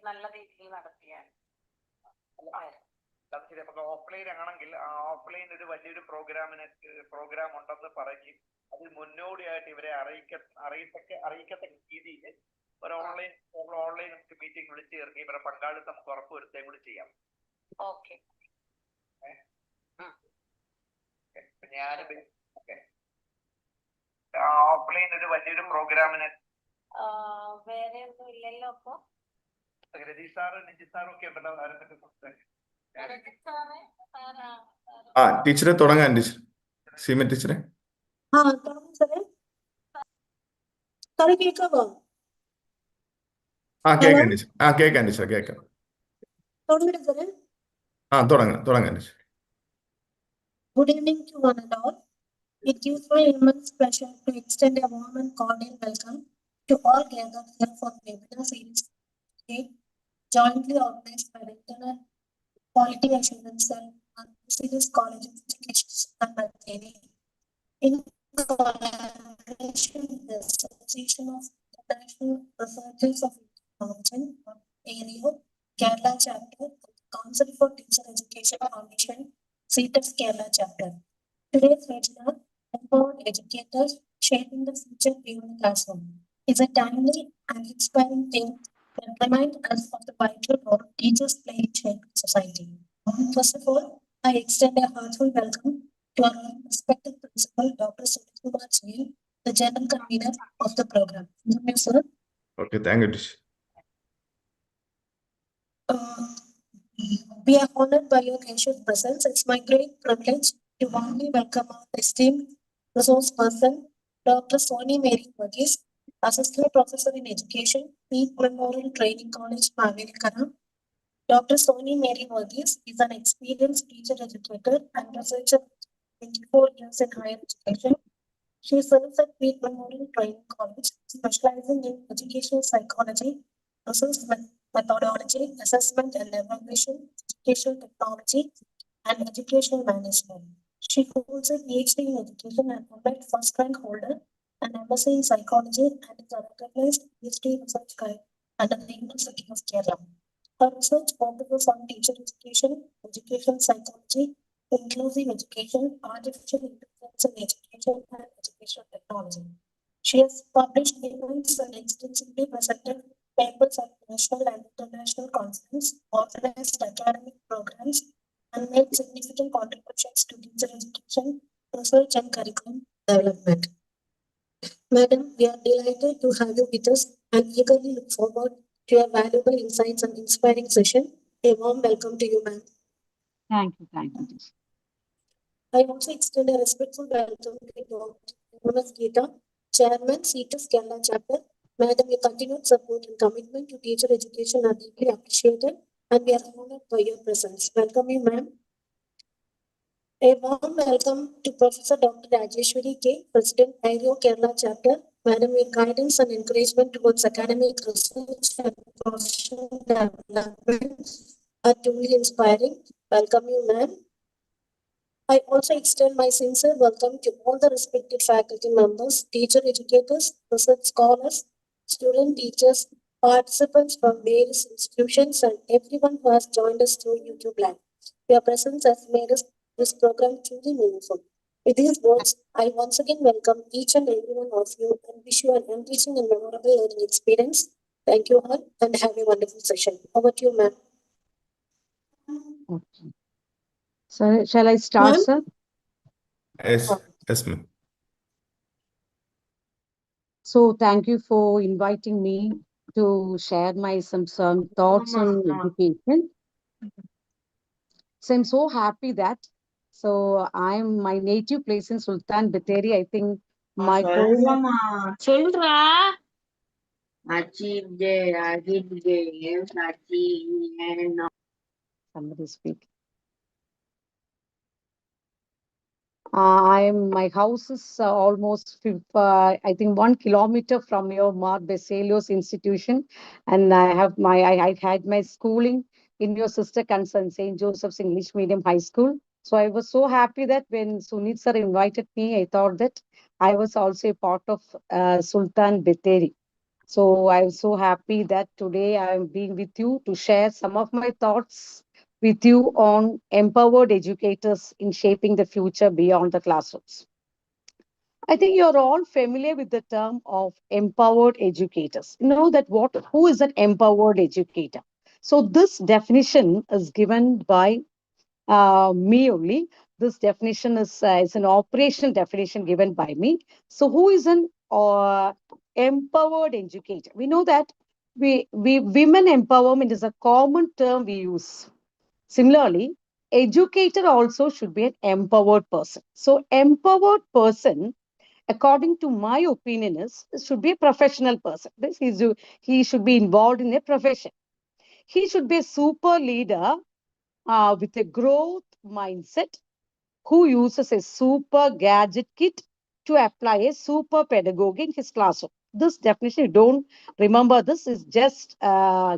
നല്ല രീതിയിൽ നടത്തിയാൽ ഓഫ്ലൈൻ ആണെങ്കിൽ ഓഫ്ലൈൻ ഒരു വലിയൊരു പ്രോഗ്രാം ഉണ്ടെന്ന് പറഞ്ഞ് അതിൽ മുന്നോടിയായിട്ട് ഇവരെ അറിയിക്കത്തക്ക രീതിയിൽ ഒരു ഓൺലൈൻ മീറ്റിംഗ് വിളിച്ചു ചേർന്ന് ഇവരെ പങ്കാളിത്തം നമുക്ക് ഉറപ്പുവരുത്തുകയും കൂടി ചെയ്യാം. ഓക്കെ, ഞാൻ ഓഫ്ലൈൻ ഒരു വലിയൊരു പ്രോഗ്രാമിന് വേറെ ഒന്നും ഇല്ലല്ലോ. അപ്പൊ രതീഷ് സാറ് നിജി സാറും ഒക്കെ ഉണ്ടല്ലോ. ടീച്ചറെ തുടങ്ങാൻ ടീച്ചർ സീമ ടീച്ചറെ. കേൾക്കാമോ? കേൾക്കാം ടീച്ചർ. കേൾക്കാം ടീച്ചർ, കേൾക്കാം. തുടങ്ങാൻ teacher. Good evening to one and all. It gives me immense pleasure to extend a warm and cordial welcome to all gathered here for the webinar series jointly organized by the Internal Quality Assurance Cell and Varghese College of Education and Mavelikara in collaboration with the Association of International Researchers of Innovation, ARIO, Kerala Chapter, Council for Teacher Education Foundation, Seat of Kerala Chapter. Today's webinar, Empowered Educators Shaping the Future Beyond the Classroom, is a timely and inspiring theme that reminds us of the vital role teachers play in shaping society. First of all, I extend a heartfelt welcome to our respected principal, Dr.Sony, the general convener of the program. Thank you, sir. Okay, thank you, teacher. We are honored by your gracious presence. It's my great privilege to warmly welcome our esteemed resource person, Dr.Sony Varghese, Assistant Professor in Education, Peet Memorial Training College, Mavelikara. Dr.Sony Varghese is an experienced teacher educator and researcher with 24 years in higher education. She serves at Peet Memorial Training College, specializing in educational psychology, research methodology, assessment and evaluation, educational technology, and educational management. She holds a PhD in education and Nobel first rank holder and MSc in psychology and is a recognized PhD research guide under the University of Kerala. Her research focuses on teacher education, educational psychology, inclusive education, artificial intelligence in education, and educational technology. She has published papers and extensively presented papers at national and international conferences, organized academic programs, and made significant contributions to teacher education, research, and curriculum development. Madam, we are delighted to have you with us and eagerly look forward to your valuable insights and inspiring session. A warm welcome to you, ma'am. Thank you. I also extend a respectful welcome to Dr. Geeta, Chairman, Seat of Kerala Chapter. Madam, your continued support and commitment to teacher education are deeply appreciated, and we are honored by your presence. Welcome you, ma'am. A warm welcome to Professor Dr. Rajeshwari K, President, ARIO Kerala Chapter. Madam, your guidance and encouragement towards academic research and professional development are truly inspiring. Welcome you, ma'am. I also extend my sincere welcome to all the respected faculty members, teacher educators, research scholars, student teachers, participants from various institutions, and everyone who has joined us through YouTube Live. Your presence has made this program truly meaningful. With these words, I once again welcome each and every one of you and wish you an enriching and memorable learning experience. Thank you all and have a wonderful session. Over to you, ma'am. Okay. So, shall I start, sir? Yes, ma'am. So, thank you for inviting me to share some thoughts on education. So, I'm so happy that. So, my native place in Sultan Bathery. I think my somebody speak. My house is almost I think 1 kilometer from your Beselios institution, and I had my schooling in your sister concern St. Joseph's English Medium High School. So I was so happy that when Sunit sir invited me, I thought that I was also a part of Sultan Bathery. So I'm so happy that today I'm being with you to share some of my thoughts with you on empowered educators in shaping the future beyond the classrooms. I think you're all familiar with the term of empowered educators. You know that who is an empowered educator? So this definition is given by me only. This definition is an operational definition given by me. So who is an empowered educator? We know that we women empowerment is a common term we use. Similarly, educator also should be an empowered person. So empowered person, according to my opinion, is should be a professional person. He should be involved in a profession. He should be a super leader with a growth mindset who uses a super gadget kit to apply a super pedagogy in his classroom. This definition, you don't remember this, is just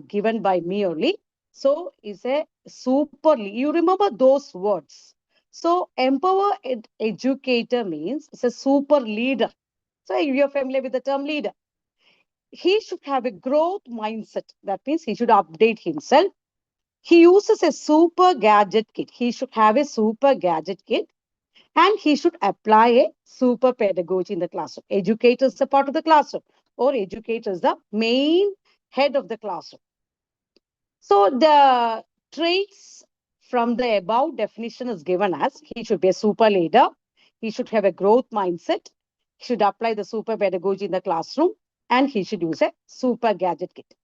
given by me only. So, is a super, you remember those words. So, educator means it's a super leader. So, you're familiar with the term leader. He should have a growth mindset. That means he should update himself. He uses a super gadget kit. He should have a super gadget kit and he should apply a super pedagogy in the classroom. Educator is a part of the classroom, or educator is the main head of the classroom. So the traits from the above definition is given as he should be a super leader, he should have a growth mindset, he should apply the super pedagogy in the classroom, and he should use a super gadget kit.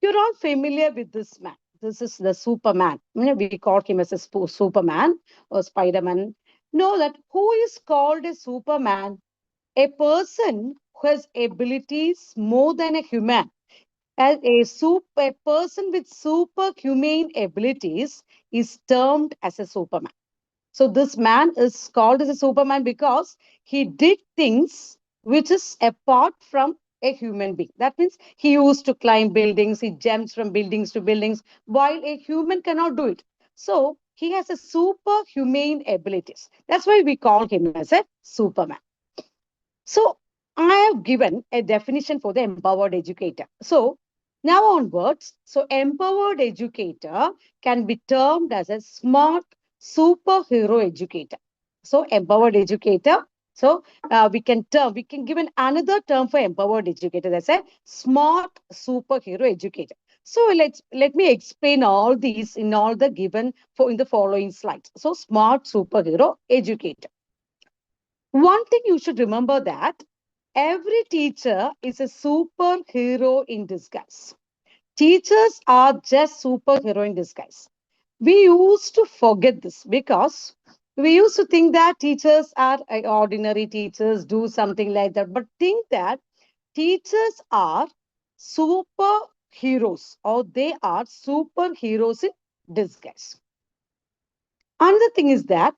You're all familiar with this man. This is the Superman. We call him as a Superman or Spider-Man. Know that who is called a Superman? A person who has abilities more than a human. As a person with superhuman abilities is termed as a Superman. So this man is called as a Superman because he did things which is apart from a human being. That means he used to climb buildings, he jumps from buildings to buildings, while a human cannot do it. So he has a superhuman abilities. That's why we call him as a Superman. So I have given a definition for the empowered educator. So now onwards, so empowered educator can be termed as a smart superhero educator. So empowered educator. So we can give another term for empowered educator. That's a smart superhero educator. So let me explain all these in all the given in the following slides. So smart superhero educator. One thing you should remember that every teacher is a superhero in disguise. Teachers are just superhero in disguise. We used to forget this because we used to think that teachers are ordinary teachers, do something like that. But think that teachers are superheroes or they are superheroes in disguise. Another thing is that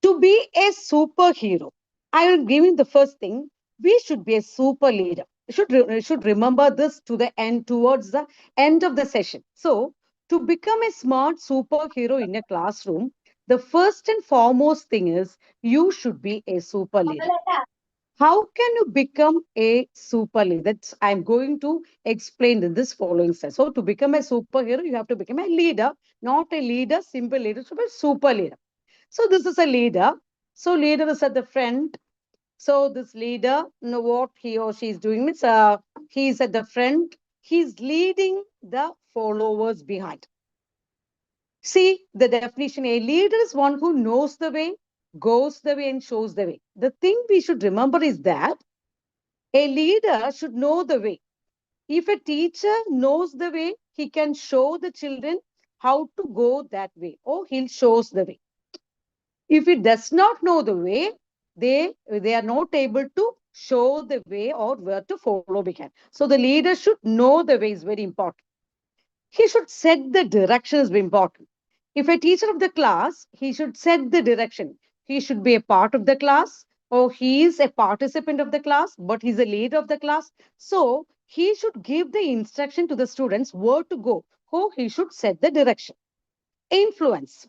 to be a superhero, I will give you the first thing. We should be a super leader. Should remember this to the end, towards the end of the session. So, to become a smart superhero in a classroom, the first and foremost thing is you should be a super leader. How can you become a super leader? That's I'm going to explain in this following slide. So, to become a superhero, you have to become a leader, not a leader, simple leader, so a super leader. So this is a leader. So leader is at the front. So this leader, you know what he or she is doing means he's at the front. He's leading the followers behind. See the definition. A leader is one who knows the way, goes the way, and shows the way. The thing we should remember is that a leader should know the way. If a teacher knows the way, he can show the children how to go that way, or he'll shows the way. If it does not know the way, they are not able to show the way or where to follow behind. So the leader should know the way is very important. He should set the direction is very important. If a teacher of the class, he should set the direction. He should be a part of the class or he is a participant of the class, but he's a leader of the class. So he should give the instruction to the students where to go, or he should set the direction. Influence.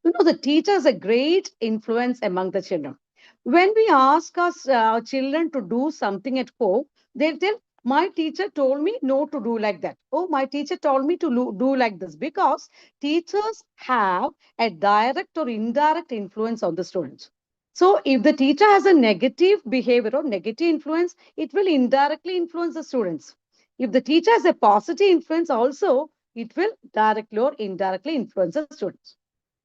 You know, the teacher is a great influence among the children. When we ask our children to do something at home, They'll tell, my teacher told me no to do like that. Oh, my teacher told me to do like this, because teachers have a direct or indirect influence on the students. So if the teacher has a negative behavior or negative influence, it will indirectly influence the students. If the teacher has a positive influence also, it will directly or indirectly influence the students.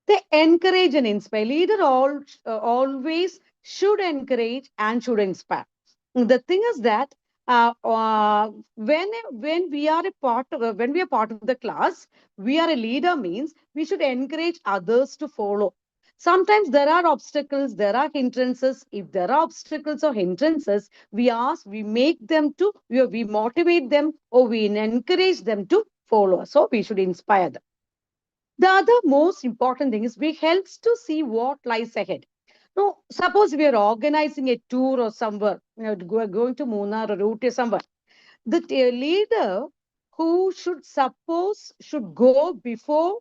They encourage and inspire. Leader always should encourage and should inspire. The thing is that when we are a part of when we are part of the class, we are a leader means we should encourage others to follow. Sometimes there are obstacles, there are hindrances. If there are obstacles or hindrances, we make them to, we motivate them, or we encourage them to follow. So we should inspire them. The other most important thing is we helps to see what lies ahead. Now, suppose we are organizing a tour or somewhere, going to Munnar or Ooty or somewhere. The leader who should go before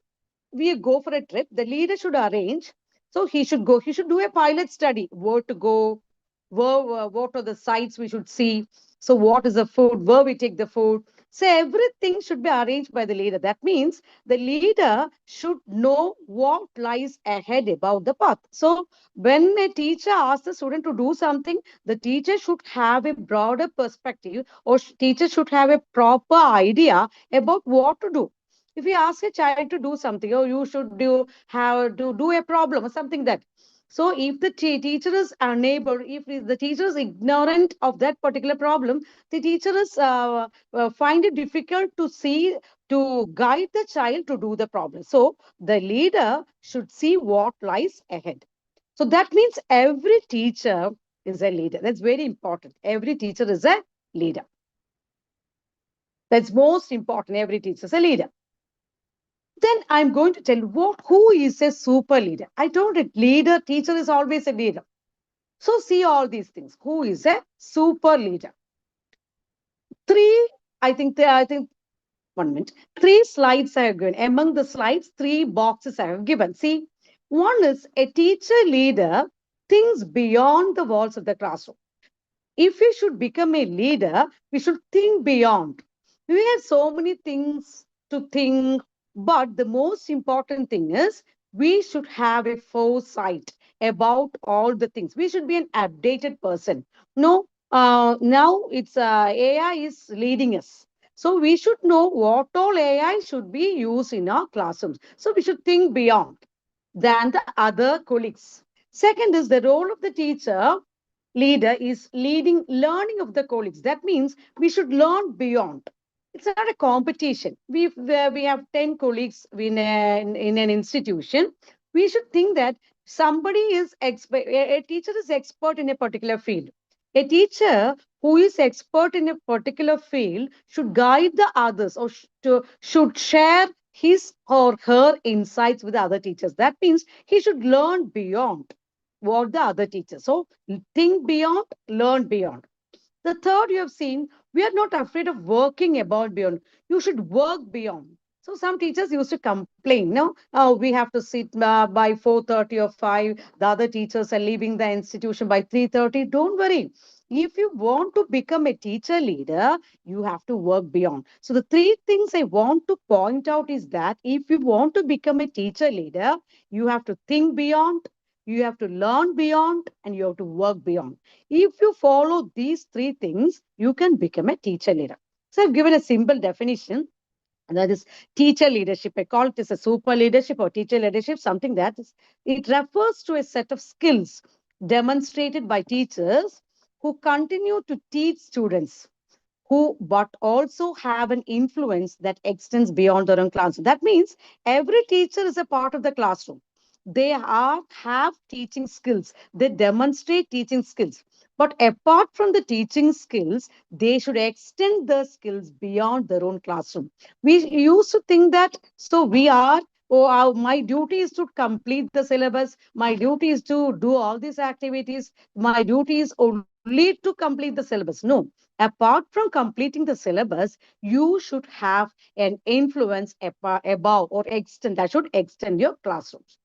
we go for a trip, the leader should arrange. So he should go, he should do a pilot study, where to go, what are the sites we should see. So what is the food, where we take the food. So everything should be arranged by the leader. That means the leader should know what lies ahead about the path. So when a teacher asks the student to do something, the teacher should have a broader perspective, or teacher should have a proper idea about what to do. If you ask a child to do something, or you should have to do a problem or something that. So if the teacher is unable, if the teacher is ignorant of that particular problem, the teacher is find it difficult to see, to guide the child to do the problem. So the leader should see what lies ahead. So that means every teacher is a leader. That's very important. Every teacher is a leader. That's most important. Every teacher is a leader. Then I'm going to tell who is a super leader. I told it, leader, teacher is always a leader. So see all these things. Who is a super leader? I think 1 minute. 3 slides I have given. Among the slides, 3 boxes I have given. See, one is a teacher leader thinks beyond the walls of the classroom. If we should become a leader, we should think beyond. We have so many things to think, but the most important thing is we should have a foresight about all the things. We should be an updated person. No, now it's AI is leading us. So we should know what all AI should be used in our classrooms. So we should think beyond than the other colleagues. Second is the role of the teacher leader is leading learning of the colleagues. That means we should learn beyond. It's not a competition. We have 10 colleagues in an institution. We should think that somebody is expert, a teacher is expert in a particular field. A teacher who is expert in a particular field should guide the others, or should share his or her insights with other teachers. That means he should learn beyond what the other teachers. So think beyond, learn beyond. The third you have seen, we are not afraid of working about beyond. You should work beyond. So some teachers used to complain, no, we have to sit by 4:30 or 5. The other teachers are leaving the institution by 3:30. Don't worry. If you want to become a teacher leader, you have to work beyond. So the 3 things I want to point out is that if you want to become a teacher leader, you have to think beyond, you have to learn beyond, and you have to work beyond. If you follow these 3 things, you can become a teacher leader. So I've given a simple definition, and that is teacher leadership. I call it as a super leadership or teacher leadership, something that is, it refers to a set of skills demonstrated by teachers who continue to teach students, who but also have an influence that extends beyond their own classroom. That means every teacher is a part of the classroom. They have teaching skills. They demonstrate teaching skills. But apart from the teaching skills, they should extend the skills beyond their own classroom. We used to think that, so we are, my duty is to complete the syllabus. My duty is to do all these activities. My duty is only to complete the syllabus. No, apart from completing the syllabus, you should have an influence above or extend, that should extend your classrooms.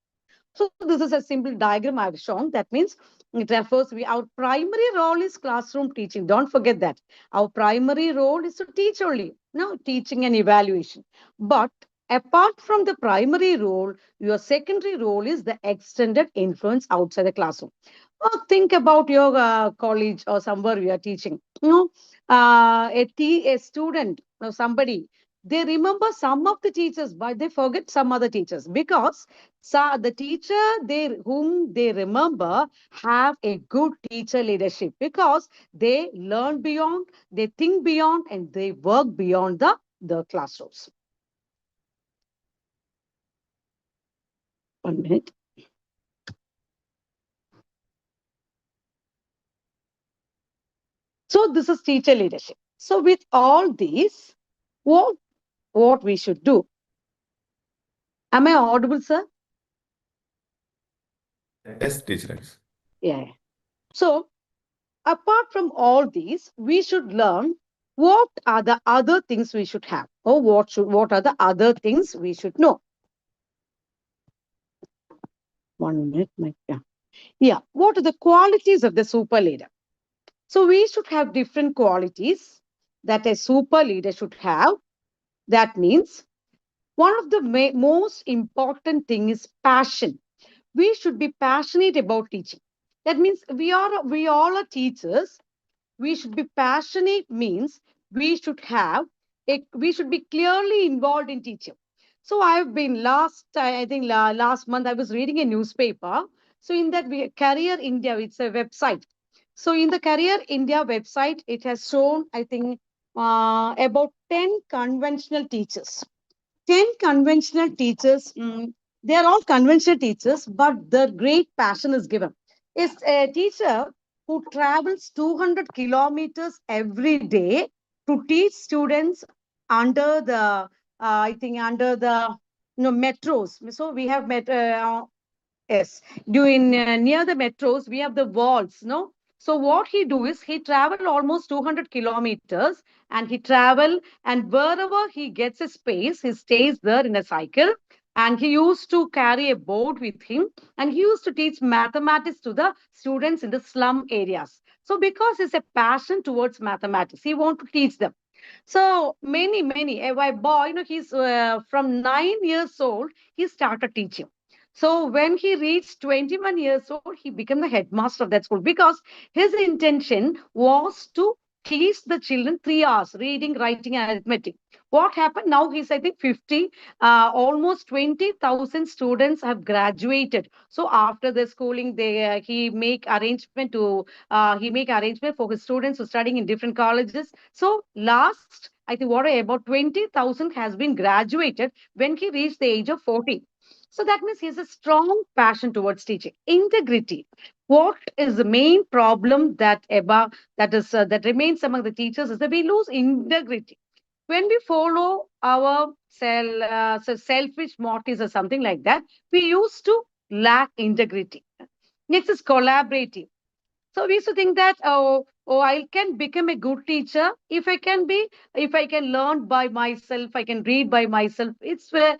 So this is a simple diagram I've shown. That means It refers our primary role is classroom teaching. Don't forget that. Our primary role is to teach only, no teaching and evaluation. But apart from the primary role, your secondary role is the extended influence outside the classroom. Think about your college or somewhere you are teaching. A student or somebody, they remember some of the teachers, but they forget some other teachers because the teacher whom they remember have a good teacher leadership because they learn beyond, they think beyond, and they work beyond the classrooms. 1 minute. So this is teacher leadership. So with all these, what we should do? Am I audible, sir? Yes, teacher. Yeah. So apart from all these, we should learn what are the other things we should have, or what are the other things we should know. 1 minute, yeah. What are the qualities of the super leader? So we should have different qualities that a super leader should have. That means one of the most important thing is passion. We should be passionate about teaching. That means we all are teachers. We should be passionate means we should be clearly involved in teaching. So I've been I think last month I was reading a newspaper. So in that Career India, it's a website. So in the Career India website, it has shown, I think, about 10 conventional teachers. 10 conventional teachers, they are all conventional teachers, but their great passion is given. It's a teacher who travels 200 kilometers every day to teach students under I think, under the metros. So we have yes, doing near the metros, we have the walls, no? So what he do is he travel almost 200 kilometers and he travel, and wherever he gets a space, he stays there in a cycle, and he used to carry a board with him, and he used to teach mathematics to the students in the slum areas. So because it's a passion towards mathematics, he want to teach them. So many, a boy, he's from 9 years old, he started teaching. So when he reached 21 years old, he became the headmaster of that school because his intention was to teach the children 3 hours reading, writing, and arithmetic. What happened now? He's, I think, 50. Almost 20,000 students have graduated. So after the schooling, he make arrangement for his students who are studying in different colleges. So last, I think, about 20,000 has been graduated when he reached the age of 40. So that means he has a strong passion towards teaching. Integrity. What is the main problem that remains among the teachers is that we lose integrity. When we follow our selfish motives or something like that, we used to lack integrity. Next is collaborative. So we used to think that, I can become a good teacher if I can learn by myself, I can read by myself. It's where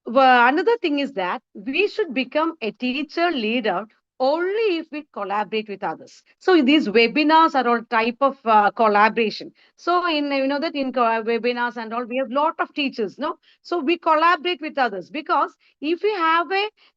another thing is that we should become a teacher leader only if we collaborate with others. So these webinars are all type of collaboration. So in that in webinars and all, we have lot of teachers, no? So we collaborate with others because if we have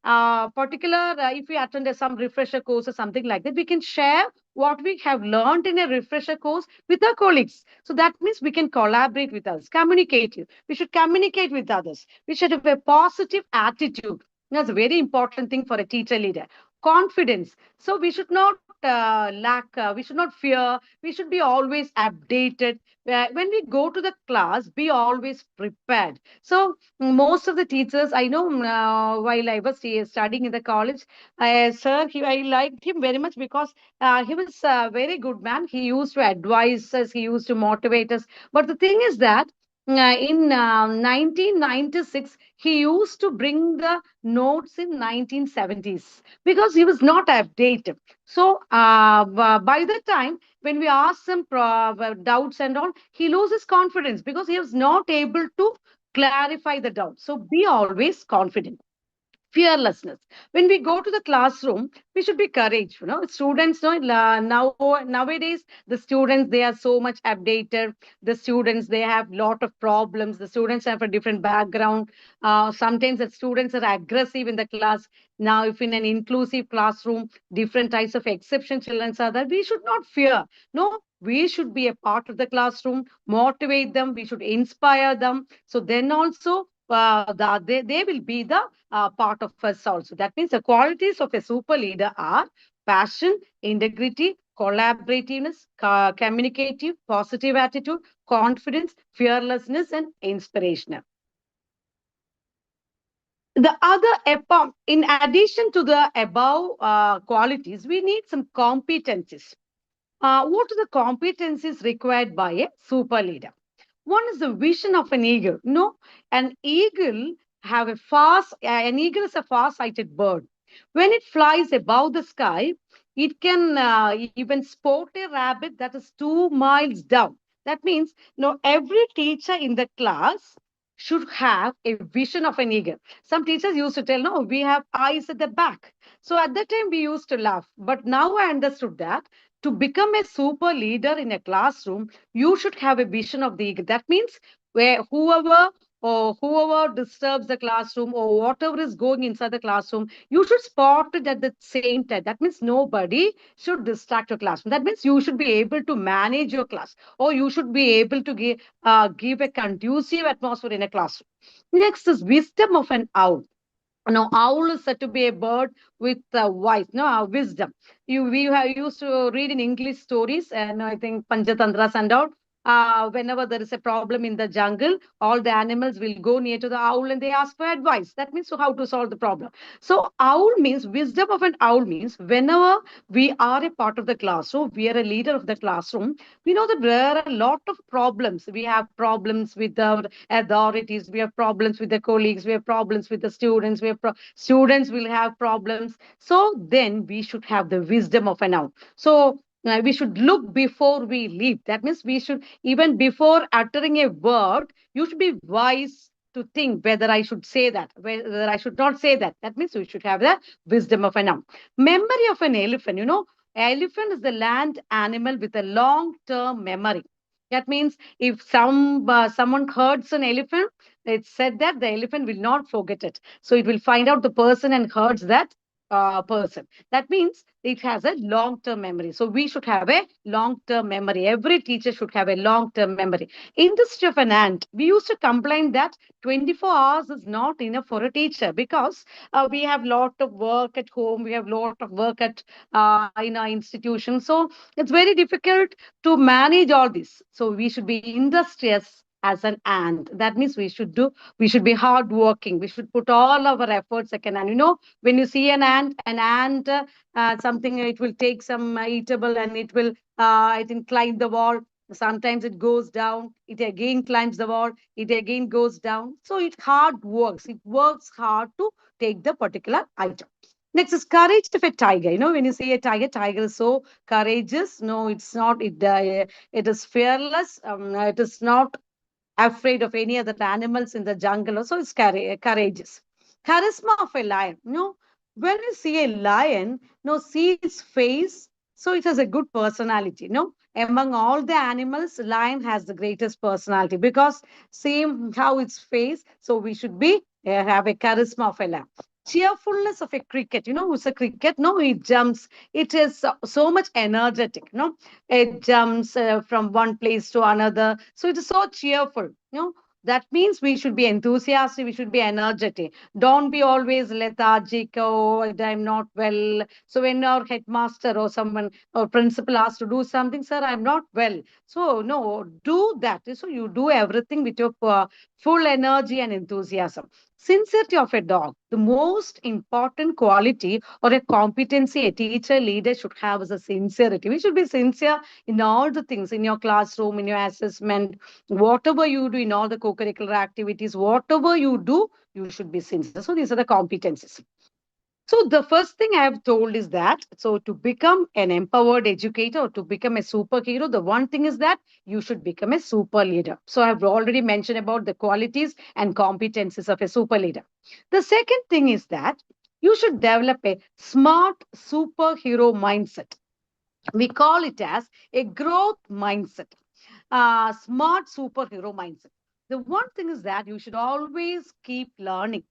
a particular, if we attend some refresher course or something like that, we can share what we have learned in a refresher course with our colleagues. So that means we can collaborate with others, communicate. We should communicate with others. We should have a positive attitude. That's a very important thing for a teacher leader. Confidence. So we should not we should not fear. We should be always updated. When we go to the class, be always prepared. So most of the teachers I know, while I was studying in the college, I liked him very much because he was a very good man. He used to advise us, he used to motivate us. But the thing is that in 1996, he used to bring the notes in 1970s because he was not updated. So by the time when we ask him doubts and all, he loses confidence because he was not able to clarify the doubt. So be always confident. Fearlessness. When we go to the classroom, we should be courage. Students know nowadays the students, they are so much updated. The students, they have lot of problems. The students have a different background. Sometimes the students are aggressive in the class. Now, if in an inclusive classroom, different types of exception children are there, we should not fear. No, we should be a part of the classroom, motivate them. We should inspire them. So then also they will be the part of us also. That means the qualities of a super leader are passion, integrity, collaborativeness, communicative, positive attitude, confidence, fearlessness, and inspirational. The in addition to the above qualities, we need some competencies. What are the competencies required by a super leader? One is the vision of an eagle. An eagle an eagle is a far-sighted bird. When it flies above the sky, it can even spot a rabbit that is 2 miles down. That means, every teacher in the class should have a vision of an eagle. Some teachers used to tell, no, we have eyes at the back. So at that time, we used to laugh. But now I understood that to become a super leader in a classroom, you should have a vision of the eagle. That means where whoever disturbs the classroom or whatever is going inside the classroom, you should spot it at the same time. That means nobody should distract your classroom. That means you should be able to manage your class, or you should be able to give a conducive atmosphere in a classroom. Next is wisdom of an owl. Now, owl is said to be a bird with wise, wisdom. We have used to read in English stories, and I think Panjatantras and all. Whenever there is a problem in the jungle, all the animals will go near to the owl and they ask for advice. That means how to solve the problem. So, owl means wisdom of an owl means whenever we are a part of the classroom, we are a leader of the classroom. We know that there are a lot of problems. We have problems with the authorities. We have problems with the colleagues. We have problems with the students. Students will have problems. So then we should have the wisdom of an owl. So we should look before we leap. That means we should, even before uttering a word, you should be wise to think whether I should say that, whether I should not say that. That means we should have the wisdom of an owl. Memory of an elephant. Elephant is the land animal with a long-term memory. That means if someone hurts an elephant, it's said that the elephant will not forget it. So it will find out the person and hurts that person. That means it has a long-term memory. So we should have a long-term memory. Every teacher should have a long-term memory. Industry of an ant. We used to complain that 24 hours is not enough for a teacher because we have lot of work at home. We have lot of work at in our institution. So it's very difficult to manage all this. So we should be industrious as an ant. That means we should be hardworking. We should put all our efforts like an ant. When you see an ant, something, it will take some eatable and it will, I think, climb the wall. Sometimes it goes down, it again climbs the wall, it again goes down. So it hard works. It works hard to take the particular item. Next is courage of a tiger. When you see a tiger is so courageous. No, it's not. It is fearless. It is not afraid of any other animals in the jungle. Also, it's courageous. Charisma of a lion. When you see a lion, see its face. So it has a good personality. Among all the animals, lion has the greatest personality because same how its face. So we should be have a charisma of a lion. Cheerfulness of a cricket. Who's a cricket? No, it jumps. It is so much energetic. It jumps from one place to another. So it is so cheerful. That means we should be enthusiastic. We should be energetic. Don't be always lethargic. Oh, I'm not well. So when our headmaster or someone or principal asks to do something, sir, I'm not well. So no, do that. So you do everything with your full energy and enthusiasm. Sincerity of a dog. The most important quality or a competency a teacher leader should have is a sincerity. We should be sincere in all the things, in your classroom, in your assessment, whatever you do, in all the co-curricular activities, whatever you do, you should be sincere. So these are the competencies. So the first thing I have told is that, so to become an empowered educator or to become a superhero, the one thing is that you should become a super leader. So I've already mentioned about the qualities and competencies of a super leader. The second thing is that you should develop a smart superhero mindset. We call it as a growth mindset, smart superhero mindset. The one thing is that you should always keep learning.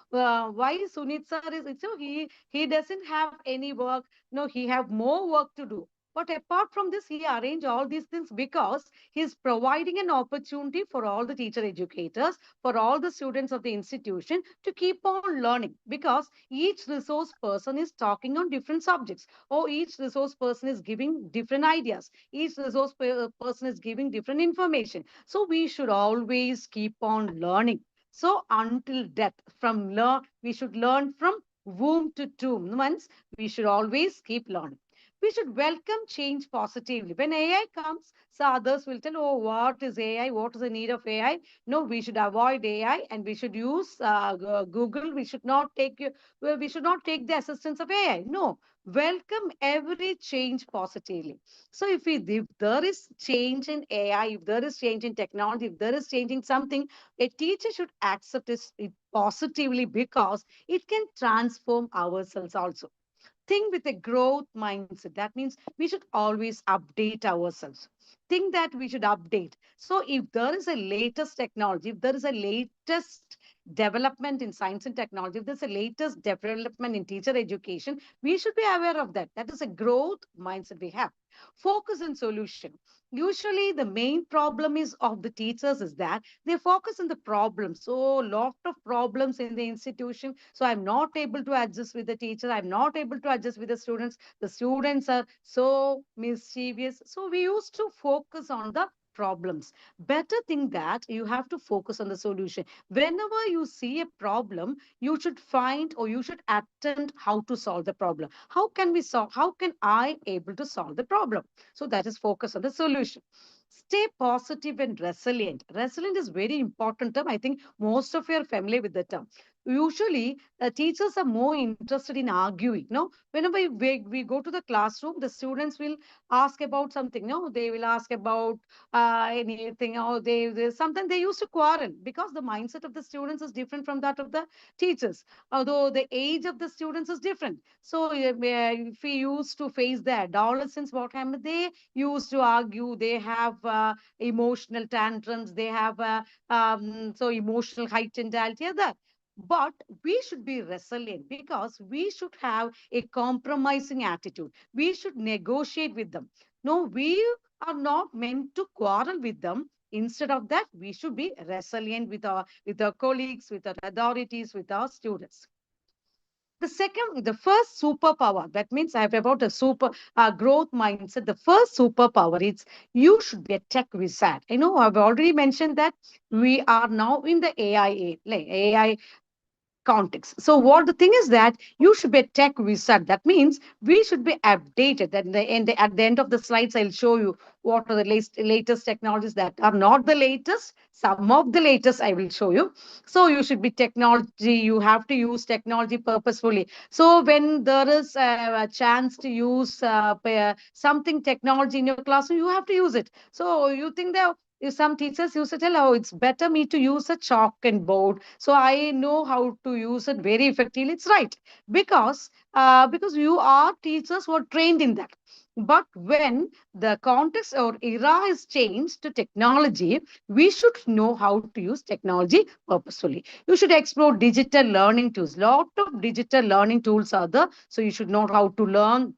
Why Sunit sir is, he doesn't have any work. No, he have more work to do. But apart from this, he arrange all these things because he is providing an opportunity for all the teacher educators, for all the students of the institution to keep on learning, because each resource person is talking on different subjects, or each resource person is giving different ideas, each resource person is giving different information. So we should always keep on learning. So until death, we should learn from womb to tomb. Once we should always keep learning. We should welcome change positively. When AI comes, so others will tell, oh, what is AI? What is the need of AI? No, we should avoid AI and we should use Google. We should not take the assistance of AI. No, welcome every change positively. So if there is change in AI, if there is change in technology, if there is change in something, a teacher should accept it positively because it can transform ourselves also. Think with a growth mindset. That means we should always update ourselves. Think that we should update. So if there is a latest technology, if there is a latest development in science and technology, if there's a latest development in teacher education, we should be aware of that. That is a growth mindset we have. Focus and solution. Usually the main problem is of the teachers is that they focus on the problem. So lot of problems in the institution. So I'm not able to adjust with the teacher. I'm not able to adjust with the students. The students are so mischievous. So we used to focus on the problems. Better thing that you have to focus on the solution. Whenever you see a problem, you should find or you should attend how to solve the problem. How can we solve? How can I able to solve the problem? So that is focus on the solution. Stay positive and resilient. Resilient is very important term. I think most of you are familiar with the term. Usually, teachers are more interested in arguing. No, whenever we go to the classroom, the students will ask about something. No, they will ask about anything, or sometimes they used to quarrel because the mindset of the students is different from that of the teachers. Although the age of the students is different. So if we used to face the adolescents, what happened? They used to argue. They have emotional tantrums. They have so emotional heightened that. But we should be resilient because we should have a compromising attitude. We should negotiate with them. No, we are not meant to quarrel with them. Instead of that, we should be resilient with our colleagues, with our authorities, with our students. The first superpower, that means I have about a super growth mindset. The first superpower is you should be a tech wizard. I know I've already mentioned that we are now in the AI context. So what the thing is that you should be a tech wizard. That means we should be updated. That at the end of the slides, I'll show you what are the latest technologies that are not the latest. Some of the latest I will show you. So you should be technology. You have to use technology purposefully. So when there is a chance to use something technology in your classroom, you have to use it. So you think that if some teachers used to tell, oh, it's better me to use a chalk and board. So I know how to use it very effectively. It's right. Because you are teachers who are trained in that. But when the context or era is changed to technology, we should know how to use technology purposefully. You should explore digital learning tools. Lot of digital learning tools are there. So you should know how to learn,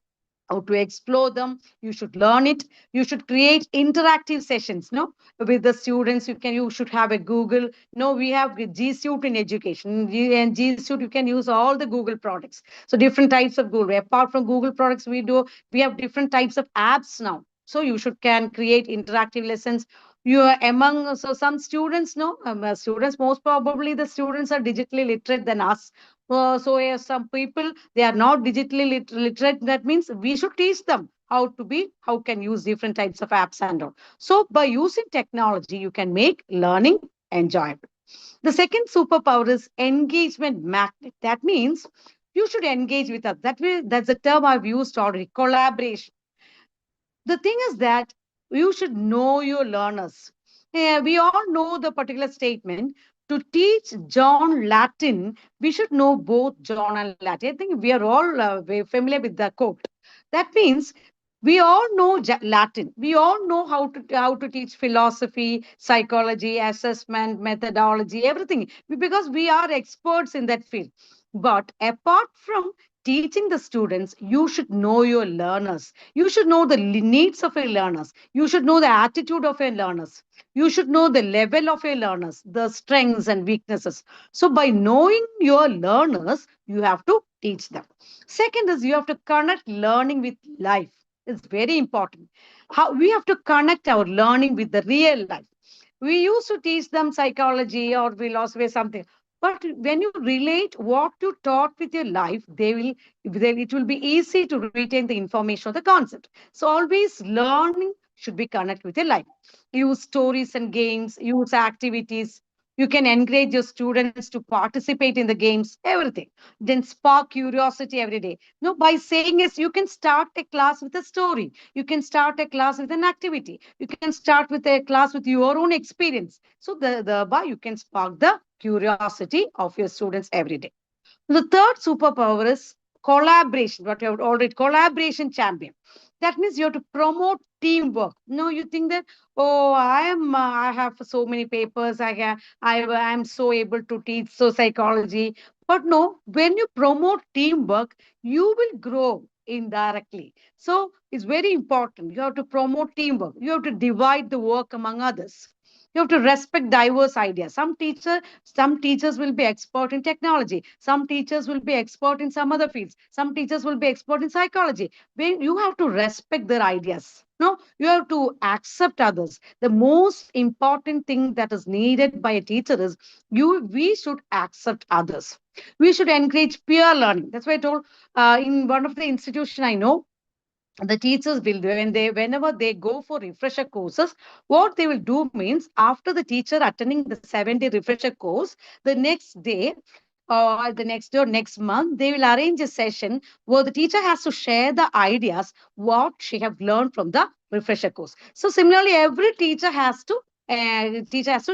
how to explore them. You should learn it. You should create interactive sessions, no, with the students. You should have a Google. No, we have G Suite in education. And G Suite, you can use all the Google products. So different types of Google. Apart from Google products, we have different types of apps now. So you should can create interactive lessons. You are among so some students, no, students, most probably the students are digitally literate than us. Some people, they are not digitally literate. That means we should teach them how can use different types of apps and all. So by using technology, you can make learning enjoyable. The second superpower is engagement magnet. That means You should engage with others. That's a term I've used already, collaboration. The thing is that you should know your learners. We all know the particular statement. To teach John Latin, we should know both John and Latin. I think we are all very familiar with the quote. That means we all know Latin. We all know how to teach philosophy, psychology, assessment, methodology, everything, because we are experts in that field. But apart from teaching the students, you should know your learners. You should know the needs of your learners. You should know the attitude of your learners. You should know the level of your learners, the strengths and weaknesses. So, by knowing your learners, you have to teach them. Second is you have to connect learning with life. It's very important. How we have to connect our learning with the real life. We used to teach them psychology or philosophy or something. But when you relate what you taught with your life, it will be easy to retain the information or the concept. So always learning should be connected with your life. Use stories and games, use activities. You can encourage your students to participate in the games, everything. Then spark curiosity every day. No, by saying is you can start a class with a story. You can start a class with an activity. You can start with a class with your own experience. So thereby you can spark the curiosity of your students every day. The third superpower is collaboration, what you have already collaboration champion. That means you have to promote teamwork. No, you think that, oh, I have so many papers, I'm so able to teach so psychology. But no, when you promote teamwork, you will grow indirectly. So it's very important. You have to promote teamwork. You have to divide the work among others. You have to respect diverse ideas. Some teachers will be expert in technology. Some teachers will be expert in some other fields. Some teachers will be expert in psychology. When you have to respect their ideas. No, you have to accept others. The most important thing that is needed by a teacher is we should accept others. We should encourage peer learning. That's why I told in one of the institution I know, the teachers will whenever they go for refresher courses, what they will do means after the teacher attending the 7-day refresher course, the next day or the next day or next month, they will arrange a session where the teacher has to share the ideas what she have learned from the refresher course. So similarly, every teacher has to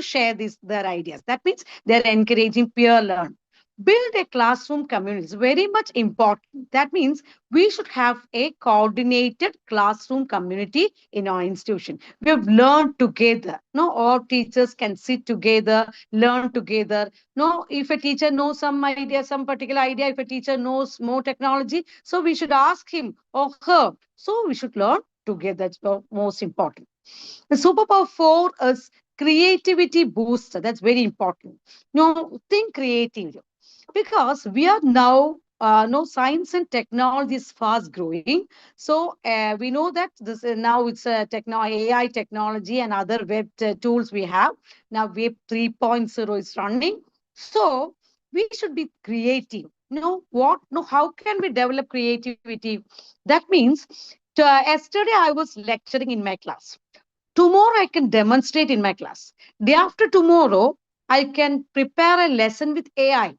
share their ideas. That means they're encouraging peer learn. Build a classroom community. It's very much important. That means we should have a coordinated classroom community in our institution. We have learned together. No, all teachers can sit together, learn together. No, if a teacher knows some idea, some particular idea, if a teacher knows more technology, so we should ask him or her. So we should learn together. That's the most important. The superpower four is creativity booster. That's very important. No, think creatively because we are now no science and technology is fast growing. So we know that this now it's AI technology and other web tools we have. Now web 3.0 is running. So we should be creative. How can we develop creativity? That means yesterday I was lecturing in my class. Tomorrow I can demonstrate in my class. Day after tomorrow, I can prepare a lesson with AI.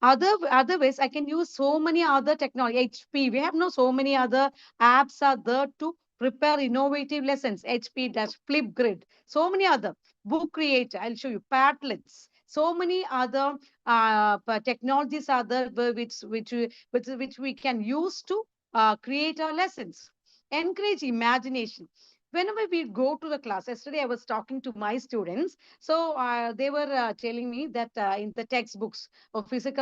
Other ways, I can use so many other technology. HP, we have no so many other apps are there to prepare innovative lessons. HP dash Flipgrid, so many other book creator. I'll show you Padlets. So many other technologies are there which we can use to create our lessons. Encourage imagination. Whenever we go to the class, yesterday I was talking to my students. So they were telling me that in the textbooks of physics,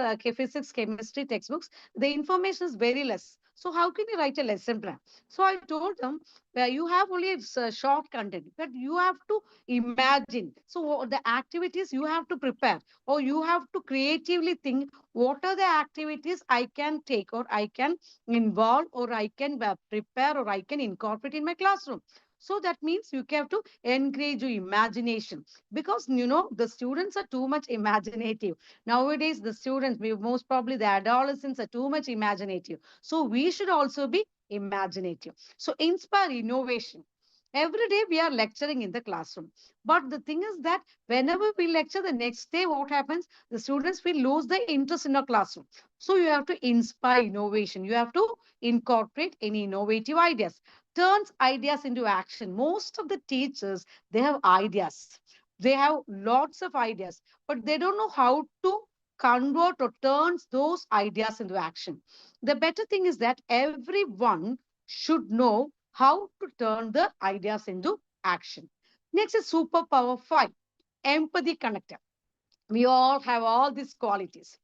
chemistry textbooks, the information is very less. So how can you write a lesson plan? So I told them, you have only short content, but you have to imagine. So the activities you have to prepare, or you have to creatively think, what are the activities I can take, or I can involve, or I can prepare, or I can incorporate in my classroom. So that means you have to encourage your imagination because the students are too much imaginative. Nowadays, the students, most probably the adolescents are too much imaginative. So we should also be imaginative. So inspire innovation. Every day we are lecturing in the classroom. But the thing is that whenever we lecture, the next day, what happens? The students will lose the interest in our classroom. So you have to inspire innovation. You have to incorporate any innovative ideas. Turns ideas into action. Most of the teachers, they have ideas. They have lots of ideas, but they don't know how to convert or turns those ideas into action. The better thing is that everyone should know how to turn the ideas into action. Next is superpower 5, empathy connector. We all have all these qualities.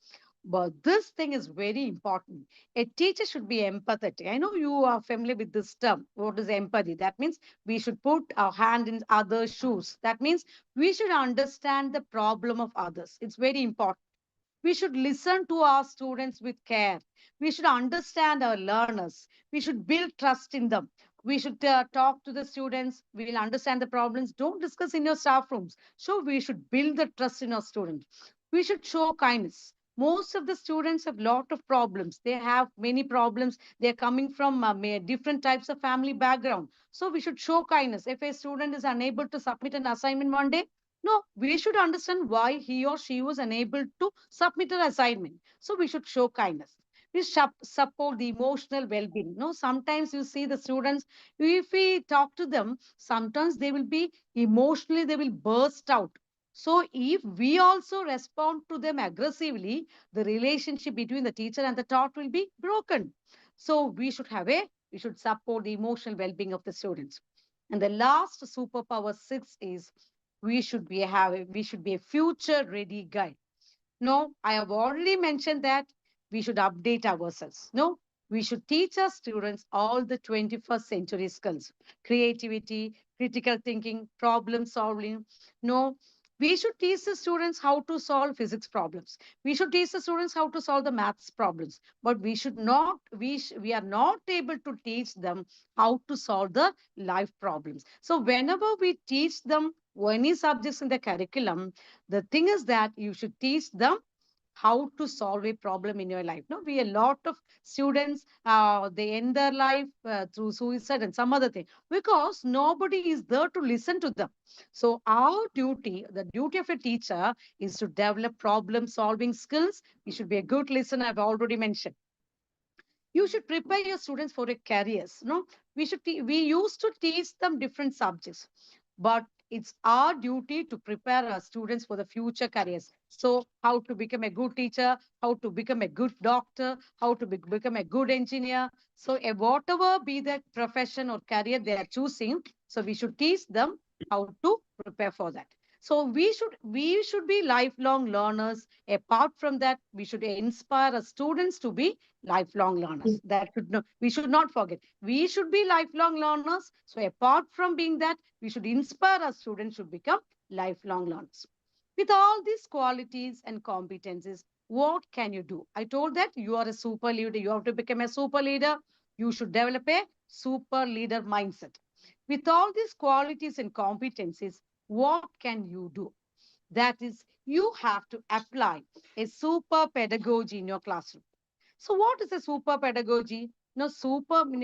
But this thing is very important. A teacher should be empathetic. I know you are familiar with this term. What is empathy? That means we should put our hand in others' shoes. That means we should understand the problem of others. It's very important. We should listen to our students with care. We should understand our learners. We should build trust in them. We should talk to the students. We will understand the problems. Don't discuss in your staff rooms. So we should build the trust in our students. We should show kindness. Most of the students have lot of problems. They have many problems. They're coming from different types of family background. So we should show kindness. If a student is unable to submit an assignment one day, no, we should understand why he or she was unable to submit an assignment. So we should show kindness. We should support the emotional well-being. No, sometimes you see the students, if we talk to them, sometimes they will be emotionally, they will burst out. So if we also respond to them aggressively, the relationship between the teacher and the taught will be broken. So we should support the emotional well-being of the students. And the last superpower 6 is we should be a future ready guide. No, I have already mentioned that we should update ourselves. No, we should teach our students all the 21st century skills, creativity, critical thinking, problem solving. No, we should teach the students how to solve physics problems. We should teach the students how to solve the maths problems. But we are not able to teach them how to solve the life problems. So whenever we teach them any subjects in the curriculum, the thing is that you should teach them how to solve a problem in your life. No, we a lot of students they end their life through suicide and some other thing because nobody is there to listen to them. So our duty, the duty of a teacher, is to develop problem solving skills. You should be a good listener. I've already mentioned you should prepare your students for a careers. No, we used to teach them different subjects, but it's our duty to prepare our students for the future careers. So how to become a good teacher, how to become a good doctor, how to become a good engineer. So whatever be the profession or career they are choosing, so we should teach them how to prepare for that. So we should be lifelong learners. Apart from that, we should inspire our students to be lifelong learners. We should not forget. We should be lifelong learners. So apart from being that, we should inspire our students to become lifelong learners. With all these qualities and competencies, what can you do? I told that you are a super leader. You have to become a super leader. You should develop a super leader mindset. With all these qualities and competencies, what can you do? That is, you have to apply a super pedagogy in your classroom. So what is a super pedagogy? No,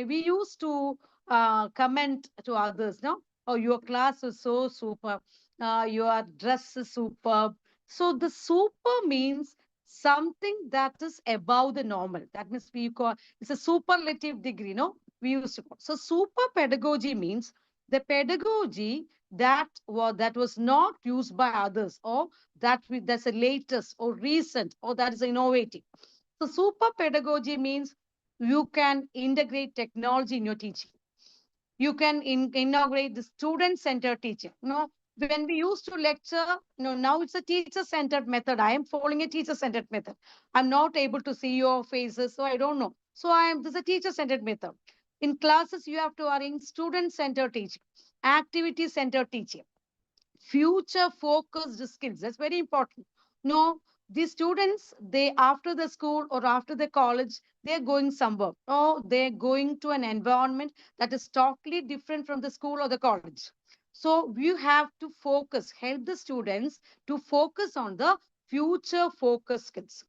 we used to comment to others, no? Oh, your class is so super. Your dress is superb. So the super means something that is above the normal. That means we call it's a superlative degree, no? We used to call. So super pedagogy means the pedagogy that was not used by others, or that's a latest or recent or that is innovative. So super pedagogy means you can integrate technology in your teaching. You can inaugurate the student-centered teaching. When we used to lecture, now it's a teacher-centered method. I am following a teacher-centered method. I'm not able to see your faces, so I don't know. So this is a teacher-centered method. In classes, you have to arrange student-centered teaching, activity-centered teaching, future focused skills. That's very important. No, the students, they after the school or after the college, they're going somewhere, or they're going to an environment that is totally different from the school or the college. So you have to help the students to focus on the future focus skills.